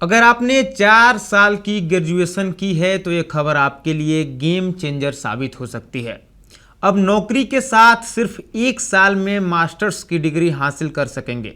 अगर आपने 4 साल की ग्रेजुएशन की है तो ये खबर आपके लिए गेम चेंजर साबित हो सकती है। अब नौकरी के साथ सिर्फ 1 साल में मास्टर्स की डिग्री हासिल कर सकेंगे।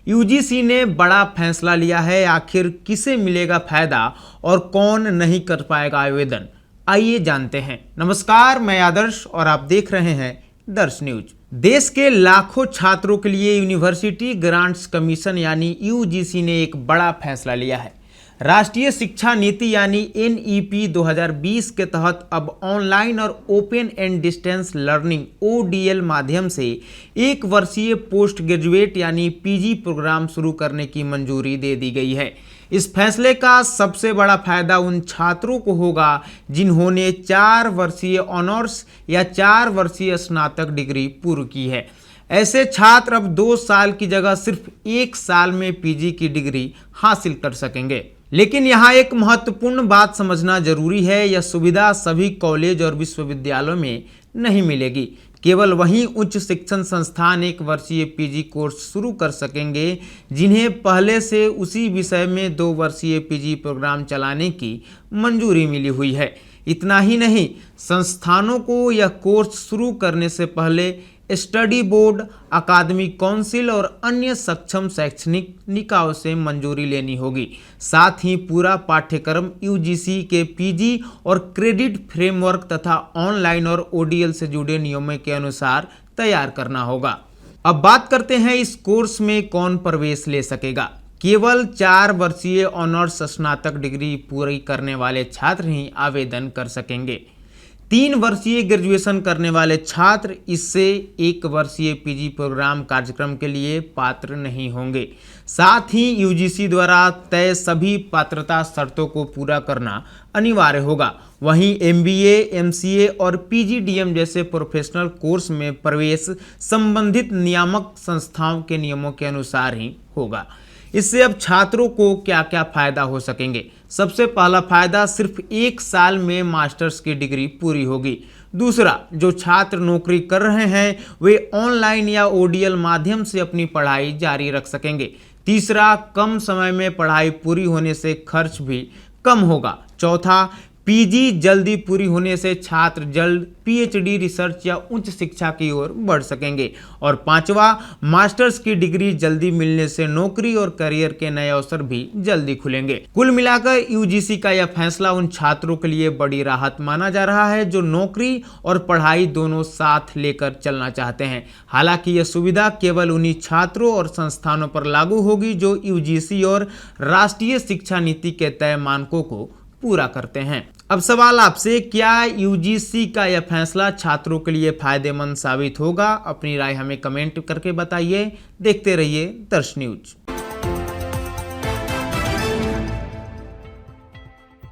यूजीसी ने बड़ा फैसला लिया है। आखिर किसे मिलेगा फायदा और कौन नहीं कर पाएगा आवेदन, आइए जानते हैं। नमस्कार, मैं आदर्श और आप देख रहे हैं दर्श न्यूज। देश के लाखों छात्रों के लिए यूनिवर्सिटी ग्रांट्स कमीशन यानी यूजीसी ने एक बड़ा फैसला लिया है। राष्ट्रीय शिक्षा नीति यानी एनईपी 2020 के तहत अब ऑनलाइन और open and distance learning ODL माध्यम से 1 वर्षीय पोस्ट ग्रेजुएट यानी पीजी प्रोग्राम शुरू करने की मंजूरी दे दी गई है। इस फैसले का सबसे बड़ा फायदा उन छात्रों को होगा जिन्होंने 4 वर्षीय ऑनर्स या 4 वर्षीय स्नातक डिग्री पूरी की है। ऐसे छात्र अब 2 साल की जगह सिर्फ 1 साल में पीजी की डिग्री हासिल कर सकेंगे। लेकिन यहाँ एक महत्वपूर्ण बात समझना जरूरी है, यह सुविधा सभी कॉलेज और विश्वविद्यालयों में नहीं मिलेगी। केवल वहीं उच्च शिक्षण संस्थान 1 वर्षीय पीजी कोर्स शुरू कर सकेंगे जिन्हें पहले से उसी विषय में 2 वर्षीय पीजी प्रोग्राम चलाने की मंजूरी मिली हुई है। इतना ही नहीं, संस्थानों को यह कोर्स शुरू करने से पहले स्टडी बोर्ड, अकादमिक काउंसिल और अन्य सक्षम शैक्षणिक निकायों से मंजूरी लेनी होगी। साथ ही पूरा पाठ्यक्रम यूजीसी के पीजी और क्रेडिट फ्रेमवर्क तथा ऑनलाइन और ओडीएल से जुड़े नियमों के अनुसार तैयार करना होगा। अब बात करते हैं इस कोर्स में कौन प्रवेश ले सकेगा। केवल 4 वर्षीय ऑनर्स स्नातक डिग्री पूरी करने वाले छात्र ही आवेदन कर सकेंगे। 3 वर्षीय ग्रेजुएशन करने वाले छात्र इससे 1 वर्षीय पीजी प्रोग्राम कार्यक्रम के लिए पात्र नहीं होंगे। साथ ही यूजीसी द्वारा तय सभी पात्रता शर्तों को पूरा करना अनिवार्य होगा। वहीं एमबीए, एमसीए और पीजीडीएम जैसे प्रोफेशनल कोर्स में प्रवेश संबंधित नियामक संस्थाओं के नियमों के अनुसार ही होगा। इससे अब छात्रों को क्या क्या फायदा हो सकेंगे। सबसे पहला फायदा, सिर्फ 1 साल में मास्टर्स की डिग्री पूरी होगी। दूसरा, जो छात्र नौकरी कर रहे हैं वे ऑनलाइन या ओडीएल माध्यम से अपनी पढ़ाई जारी रख सकेंगे। तीसरा, कम समय में पढ़ाई पूरी होने से खर्च भी कम होगा। चौथा, पीजी जल्दी पूरी होने से छात्र जल्द पीएचडी, रिसर्च या उच्च शिक्षा की ओर बढ़ सकेंगे। और पांचवा, मास्टर्स की डिग्री जल्दी मिलने से नौकरी और करियर के नए अवसर भी जल्दी खुलेंगे। कुल मिलाकर यूजीसी का यह फैसला उन छात्रों के लिए बड़ी राहत माना जा रहा है जो नौकरी और पढ़ाई दोनों साथ लेकर चलना चाहते हैं। हालांकि यह सुविधा केवल उन्हीं छात्रों और संस्थानों पर लागू होगी जो यूजीसी और राष्ट्रीय शिक्षा नीति के तय मानकों को पूरा करते हैं। अब सवाल आपसे, क्या यूजीसी का यह फैसला छात्रों के लिए फायदेमंद साबित होगा? अपनी राय हमें कमेंट करके बताइए। देखते रहिए दर्श न्यूज।